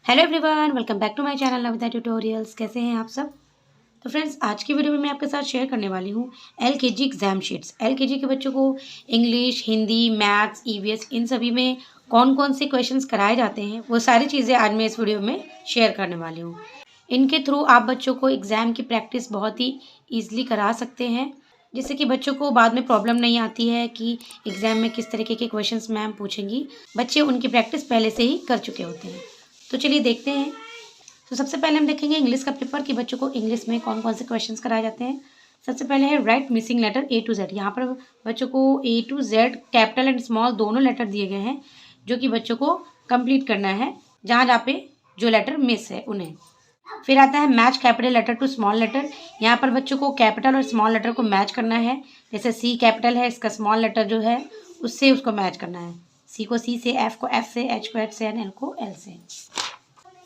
Hello everyone, welcome back to my channel Navita tutorials. कैसे हैं आप सब? तो फ्रेंड्स, आज की वीडियो में मैं आपके साथ शेयर करने वाली हूँ एलकेजी एग्जाम शीट्स। एलकेजी के बच्चों को इंग्लिश, हिंदी, मैथ्स, ईवीएस इन सभी में कौन कौन से क्वेश्चंस कराए जाते हैं वो सारी चीज़ें आज मैं इस वीडियो में शेयर करने वाली हूँ। इनके थ्रू आप बच्चों को एग्ज़ाम की प्रैक्टिस बहुत ही ईजिली करा सकते हैं, जिससे कि बच्चों को बाद में प्रॉब्लम नहीं आती है कि एग्ज़ाम में किस तरीके के क्वेश्चंस मैम पूछेंगी। बच्चे उनकी प्रैक्टिस पहले से ही कर चुके होते हैं। तो चलिए देखते हैं। तो सबसे पहले हम देखेंगे इंग्लिश का पेपर कि बच्चों को इंग्लिश में कौन कौन से क्वेश्चंस कराए जाते हैं। सबसे पहले है write missing letter A to Z. यहाँ पर बच्चों को A to Z capital and small दोनों लेटर दिए गए हैं, जो कि बच्चों को कंप्लीट करना है, जहाँ जहाँ पे जो लेटर मिस है उन्हें। फिर आता है match capital letter to small letter. यहाँ पर बच्चों को कैपिटल और स्मॉल लेटर को मैच करना है। जैसे सी कैपिटल है, इसका स्मॉल लेटर जो है उससे उसको मैच करना है। सी को सी से, एफ को एफ से, एच को एच से एंड एल को एल से।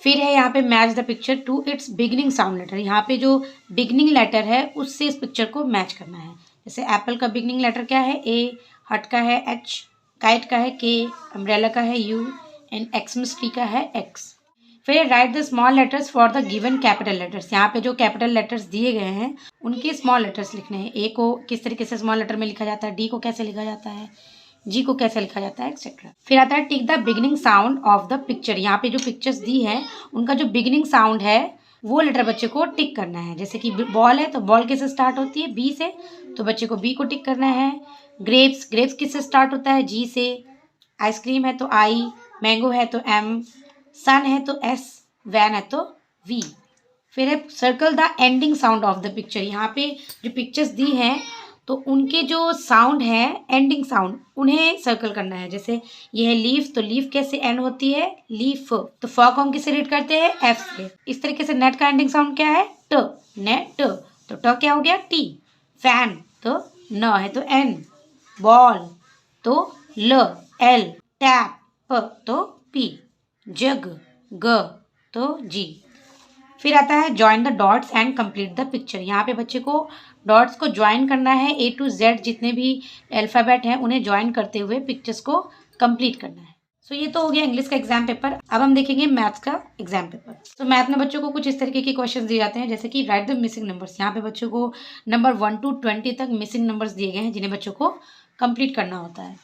फिर है यहाँ पे match the picture to its beginning sound letter. यहाँ पे जो बिगनिंग लेटर है उससे इस पिक्चर को मैच करना है। जैसे एप्पल का बिगनिंग लेटर क्या है? ए, हट का है एच, काइट का है के, अम्ब्रेला का है यू एंड एक्समस ट्री का है एक्स। फिर right the small letters for the given capital letters. यहाँ पे जो कैपिटल लेटर्स दिए गए हैं उनके स्मॉल लेटर्स लिखने हैं। ए को किस तरीके से स्मॉल लेटर में लिखा जाता है, डी को कैसे लिखा जाता है, जी को कैसे लिखा जाता है, एक्सेट्रा। फिर आता है tick the beginning sound of the picture. यहाँ पे जो पिक्चर्स दी है उनका जो बिगिनिंग साउंड है वो लेटर बच्चे को टिक करना है। जैसे कि बॉल है तो बॉल किससे स्टार्ट होती है? बी से, तो बच्चे को बी को टिक करना है। ग्रेप्स, ग्रेप्स किससे स्टार्ट होता है? जी से। आइसक्रीम है तो आई, मैंगो है तो एम, सन है तो एस, वैन है तो वी। फिर है circle the ending sound of the picture. यहाँ पे जो पिक्चर्स दी हैं तो उनके जो साउंड है एंडिंग साउंड उन्हें सर्कल करना है। जैसे ये है लीफ, तो लीफ कैसे एंड होती है? लीफ। तो फ को हम किससे रीड करते हैं? एफ से। इस तरीके से नेट का एंडिंग साउंड क्या है? ट, नेट। तो ट क्या हो गया? टी। फैन तो न है तो एन, बॉल तो ल, एल, टैप तो पी, जग ग तो जी। फिर आता है join the dots and complete the picture. यहाँ पे बच्चे को डॉट्स को ज्वाइन करना है। ए टू जेड जितने भी अल्फ़ाबेट हैं उन्हें ज्वाइन करते हुए पिक्चर्स को कंप्लीट करना है। सो ये तो हो गया इंग्लिश का एग्जाम पेपर। अब हम देखेंगे मैथ्स का एग्जाम पेपर। तो मैथ में बच्चों को कुछ इस तरीके के क्वेश्चन दिए जाते हैं, जैसे कि राइट द मिसिंग नंबर्स। यहाँ पे बच्चों को नंबर 1 to 20 तक मिसिंग नंबर्स दिए गए हैं, जिन्हें बच्चों को कंप्लीट करना होता है।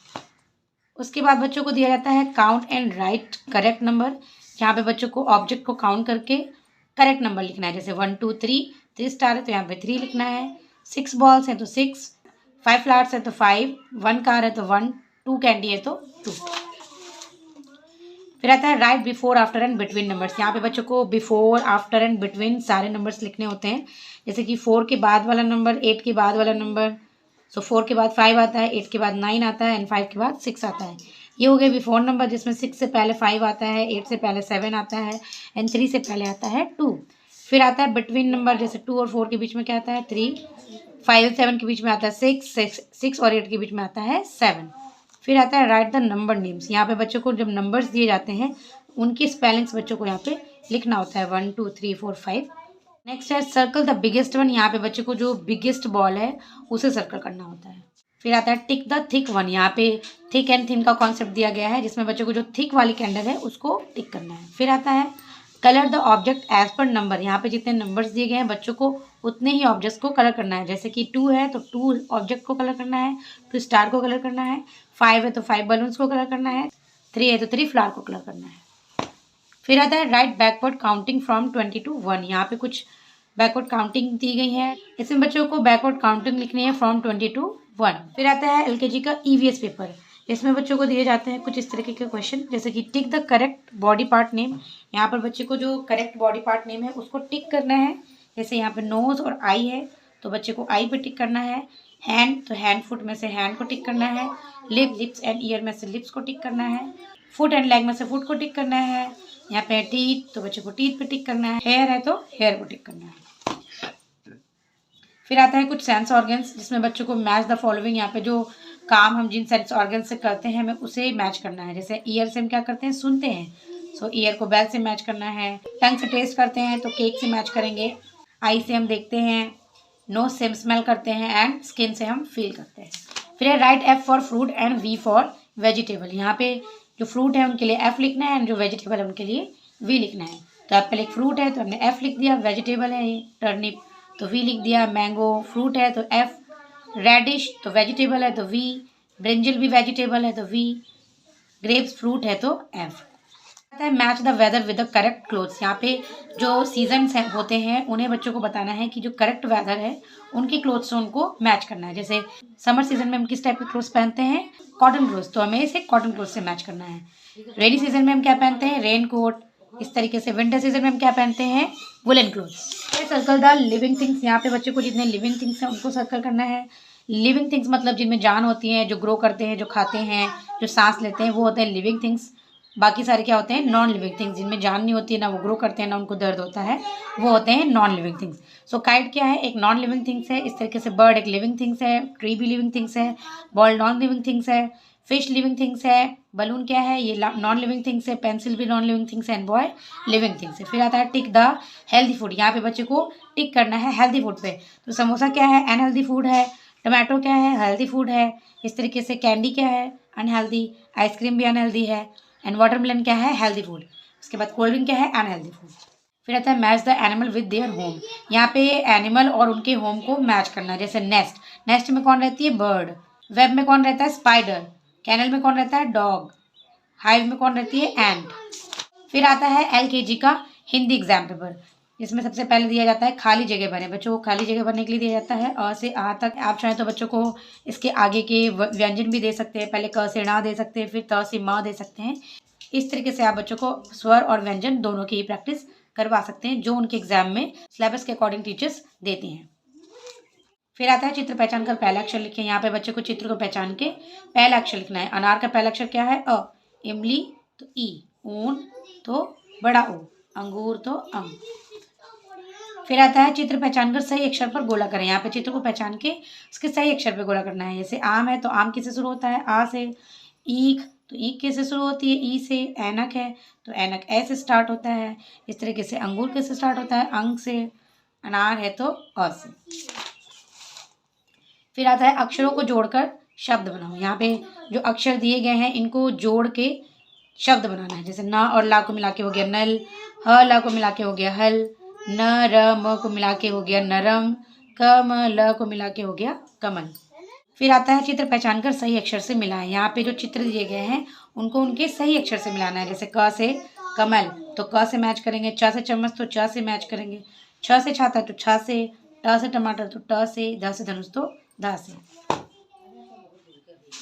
उसके बाद बच्चों को दिया जाता है count and right correct number. यहाँ पे बच्चों को ऑब्जेक्ट को काउंट करके करेक्ट नंबर लिखना है। जैसे 1 2 3, 3 स्टार है तो यहाँ पे 3 लिखना है। 6 बॉल्स है तो 6, 5 फ्लावर्स है तो 5, 1 कार है तो 1, 2 कैंडी है तो 2। फिर आता है right before after and between numbers. यहाँ पे बच्चों को बिफोर, आफ्टर एंड बिटवीन सारे नंबर्स लिखने होते हैं। जैसे कि 4 के बाद वाला नंबर, 8 के बाद वाला नंबर। सो 4 के बाद 5 आता है, 8 के बाद 9 आता है एंड 5 के बाद 6 आता है। ये हो गए बिफोर नंबर, जिसमें 6 से पहले 5 आता है, 8 से पहले 7 आता है एंड 3 से पहले आता है 2। फिर आता है बिटवीन नंबर, जैसे 2 और 4 के बीच में क्या आता है? 3, 5 और 7 के बीच में आता है 6 और 8 के बीच में आता है 7। फिर आता है राइट द नंबर नेम्स। यहाँ पे बच्चों को जब नंबर्स दिए जाते हैं उनकी स्पेलिंग्स बच्चों को यहाँ पे लिखना होता है, 1 2 3 4 5। नेक्स्ट है सर्कल द बिगेस्ट वन। यहाँ पे बच्चे को जो बिगेस्ट बॉल है उसे सर्कल करना होता है। फिर आता है टिक द थिक वन। यहाँ पे थिक एंड थिन का कॉन्सेप्ट दिया गया है, जिसमें बच्चों को जो थिक वाली कैंडल है उसको टिक करना है। फिर आता है colour the object as per number. यहाँ पे जितने नंबर्स दिए गए हैं बच्चों को उतने ही ऑब्जेक्ट्स को कलर करना है। जैसे कि 2 है तो 2 ऑब्जेक्ट को कलर करना है, 2 स्टार को कलर करना है। 5 है तो 5 बलून्स को कलर करना है। 3 है तो 3 फ्लावर को कलर करना है। फिर आता है right backward counting from 20 to 1। यहाँ पे कुछ बैकवर्ड काउंटिंग दी गई है, इसमें बच्चों को बैकवर्ड काउंटिंग लिखनी है फ्रॉम 20 to 1। फिर आता है एलकेजी का ईवीएस पेपर। इसमें बच्चों को दिए जाते हैं कुछ इस तरीके के क्वेश्चन, जैसे कि tick the correct body part name. यहाँ पर बच्चे को जो करेक्ट बॉडी पार्ट नेम है उसको टिक करना है। जैसे यहाँ पे नोज और आई है तो बच्चे को आई पे टिक करना है। हैंड तो हैंड, फुट में से हैंड को टिक करना है। लिप, लिप्स एंड ईयर में से लिप्स को टिक करना है। फुट एंड लेग में से फुट को टिक करना है। यहाँ पे टीथ तो बच्चे को टीथ पे टिक करना है। हेयर है तो हेयर को टिक करना है। फिर आता है कुछ सेंस ऑर्गन्स, जिसमें बच्चों को मैच द फॉलोइंग। यहाँ पे जो काम हम जिन सेंस ऑर्गन से करते हैं हमें उसे मैच करना है। जैसे ईयर से हम क्या करते हैं? सुनते हैं, सो ईयर को बेल से मैच करना है। टंग से टेस्ट करते हैं तो केक से मैच करेंगे। आई से हम देखते हैं, नोज से हम स्मेल करते हैं एंड स्किन से हम फील करते हैं। फिर है write F for fruit and V for vegetable. यहाँ पे जो फ्रूट है उनके लिए एफ लिखना है एंड जो वेजिटेबल है उनके लिए वी लिखना है। तो एप्पल एक फ्रूट है तो हमने एफ लिख दिया। वेजिटेबल है ये टर्निप तो वी लिख दिया। मैंगो फ्रूट है तो एफ। रेडिश तो वेजिटेबल है तो वी। ब्रिंजल भी वेजिटेबल है तो वी। ग्रेप्स फ्रूट है तो F. Match the weather with the correct clothes. यहाँ पे जो सीजन्स होते हैं उन्हें बच्चों को बताना है कि जो करेक्ट वेदर है उनकी क्लोथ्स से उनको मैच करना है। जैसे समर सीजन में हम किस टाइप के क्लोथ्स पहनते हैं, कॉटन क्लोथ्स, तो हमें इसे कॉटन क्लोथ से मैच करना है। रेनी सीजन में हम क्या पहनते हैं, रेन कोट। इस तरीके से विंटर सीजन में हम क्या पहनते हैं, woollen clothes. Circle the living things. यहाँ पे बच्चों को जितने लिविंग थिंग्स हैं उनको सर्कल करना है। लिविंग थिंग्स मतलब जिनमें जान होती है, जो ग्रो करते हैं, जो खाते हैं, जो सांस लेते हैं, वो होते हैं लिविंग थिंग्स। बाकी सारे क्या होते हैं, नॉन लिविंग थिंग्स, जिनमें जान नहीं होती है, ना वो ग्रो करते हैं, ना उनको दर्द होता है, वो होते हैं नॉन लिविंग थिंग्स। सो काइट क्या है, एक नॉन लिविंग थिंग्स है। इस तरीके से बर्ड एक लिविंग थिंग्स है, ट्री भी लिविंग थिंग्स है, बॉल नॉन लिविंग थिंग्स है, फिश लिविंग थिंग्स है, बलून क्या है, ये नॉन लिविंग थिंग्स है, पेंसिल भी नॉन लिविंग थिंग्स है, एंड बॉय लिविंग थिंग्स है। फिर आता है टिक द हेल्दी फूड। यहाँ पे बच्चे को टिक करना है हेल्दी फूड पे। तो समोसा क्या है, अनहेल्दी फूड है। टमाटो क्या है, हेल्दी फूड है। इस तरीके से कैंडी क्या है, अनहेल्दी। आइसक्रीम भी अनहेल्दी है। एंड वाटरमेलन क्या है, हेल्दी फूड। उसके बाद कोल्ड ड्रिंक क्या है, अनहेल्दी फूड। फिर आता है match the animal with their home. यहाँ पे एनिमल और उनके होम को मैच करना है। जैसे नेस्ट, नेस्ट में कौन रहती है, बर्ड। वेब में कौन रहता है, स्पाइडर। कैनल में कौन रहता है, डॉग। हाइव में कौन रहती है, एंट। फिर आता है LKG का हिंदी एग्जाम पेपर। इसमें सबसे पहले दिया जाता है खाली जगह भरें। बच्चों को खाली जगह भरने के लिए दिया जाता है अ से आ तक। आप चाहें तो बच्चों को इसके आगे के व्यंजन भी दे सकते हैं। पहले क से ण दे सकते हैं, फिर त से म दे सकते हैं। इस तरीके से आप बच्चों को स्वर और व्यंजन दोनों की ही प्रैक्टिस करवा सकते हैं, जो उनके एग्जाम में सिलेबस के अकॉर्डिंग टीचर्स देते हैं। फिर आता है चित्र पहचान कर पहला अक्षर लिखें। यहाँ पे बच्चे को चित्र को पहचान के पहला अक्षर लिखना है। अनार का पहला अक्षर क्या है, अ। इमली तो ई। ऊन तो बड़ा ओ। अंगूर तो अंग। फिर आता है चित्र पहचान कर सही अक्षर पर गोला करें। यहाँ पे चित्र को पहचान के उसके सही अक्षर पर गोला करना है। जैसे आम है तो आम किससे शुरू होता है, आ से। ईख तो ईख किससे शुरू होती है, ई से। ऐनक है तो ऐनक ए से स्टार्ट होता है। इस तरीके से अंगूर किससे स्टार्ट होता है, अंग से। अनार है तो अ से। फिर आता है अक्षरों को जोड़कर शब्द बनाओ। यहाँ पे जो अक्षर दिए गए हैं इनको जोड़ के शब्द बनाना है। जैसे न और ला को मिला के हो गया नल। ह ला को मिला के हो गया हल। न र म को मिला के हो गया नरम। क म ल को मिला के हो गया कमल। फिर आता है चित्र पहचान कर सही अक्षर से मिलाएं। यहाँ पे जो चित्र दिए गए हैं उनको उनके सही अक्षर से मिलाना है। जैसे क से कमल तो क से मैच करेंगे। च से चम्मच तो च से मैच करेंगे। छ से छाता तो छ से। ट से टमाटर तो ट से। ध से धनुष तो ध से।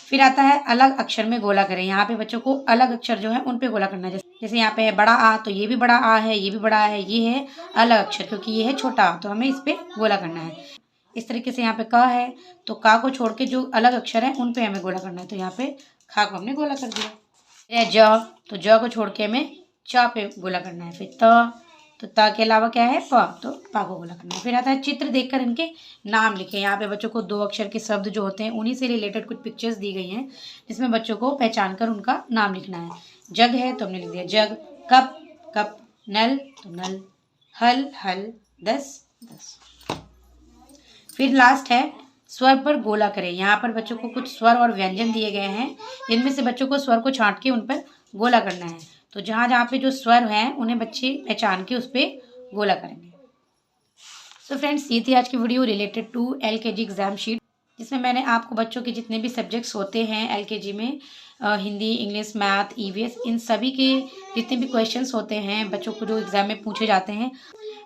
फिर आता है अलग अक्षर में गोला करें। यहाँ पे बच्चों को अलग अक्षर जो है उन पे गोला करना है। जैसे यहाँ पे है बड़ा आ तो ये भी बड़ा आ है, ये भी बड़ा आ है, ये है अलग अक्षर क्योंकि ये है छोटा आ, तो हमें इस पे गोला करना है। इस तरीके से यहाँ पे क है तो का को छोड़ के जो अलग अक्षर है उन पे हमें गोला करना है। तो यहाँ पे खा को हमने गोला कर दिया। ज तो ज को छोड़ के हमें च पे गोला करना है। फिर तो त के अलावा क्या है, प तो पा को गोला करना है। फिर आता है चित्र देखकर इनके नाम लिखें। यहाँ पे बच्चों को 2 अक्षर के शब्द जो होते हैं उन्हीं से रिलेटेड कुछ पिक्चर्स दी गई हैं जिसमें बच्चों को पहचान कर उनका नाम लिखना है। जग है तो हमने लिख दिया जग। Cup cup. नल तो नल। हल हल। 10 10। फिर लास्ट है स्वर पर गोला करें। यहाँ पर बच्चों को कुछ स्वर और व्यंजन दिए गए हैं, इनमें से बच्चों को स्वर को छांट के उन पर गोला करना है। तो जहाँ जहाँ पे जो स्वर हैं उन्हें बच्चे पहचान के उस पर गोला करेंगे। सो फ्रेंड्स, ये थी आज की video related to LKG exam sheet, जिसमें मैंने आपको बच्चों के जितने भी सब्जेक्ट्स होते हैं LKG में, हिंदी, इंग्लिश, मैथ, EVS, इन सभी के जितने भी क्वेश्चंस होते हैं बच्चों को जो एग्जाम में पूछे जाते हैं,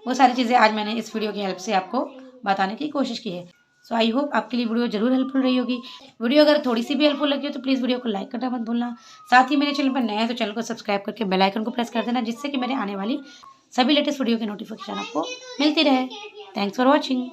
वो सारी चीज़ें आज मैंने इस वीडियो की हेल्प से आपको बताने की कोशिश की है। सो आई होप आपके लिए वीडियो जरूर हेल्पफुल रही होगी। वीडियो अगर थोड़ी सी भी हेल्पफुल लगी हो तो प्लीज़ वीडियो को लाइक करना मत भूलना। साथ ही मेरे चैनल पर नया है तो चैनल को सब्सक्राइब करके बेल आइकन को प्रेस कर देना, जिससे कि मेरे आने वाली सभी लेटेस्ट वीडियो की नोटिफिकेशन आपको मिलती रहे। Thanks for watching.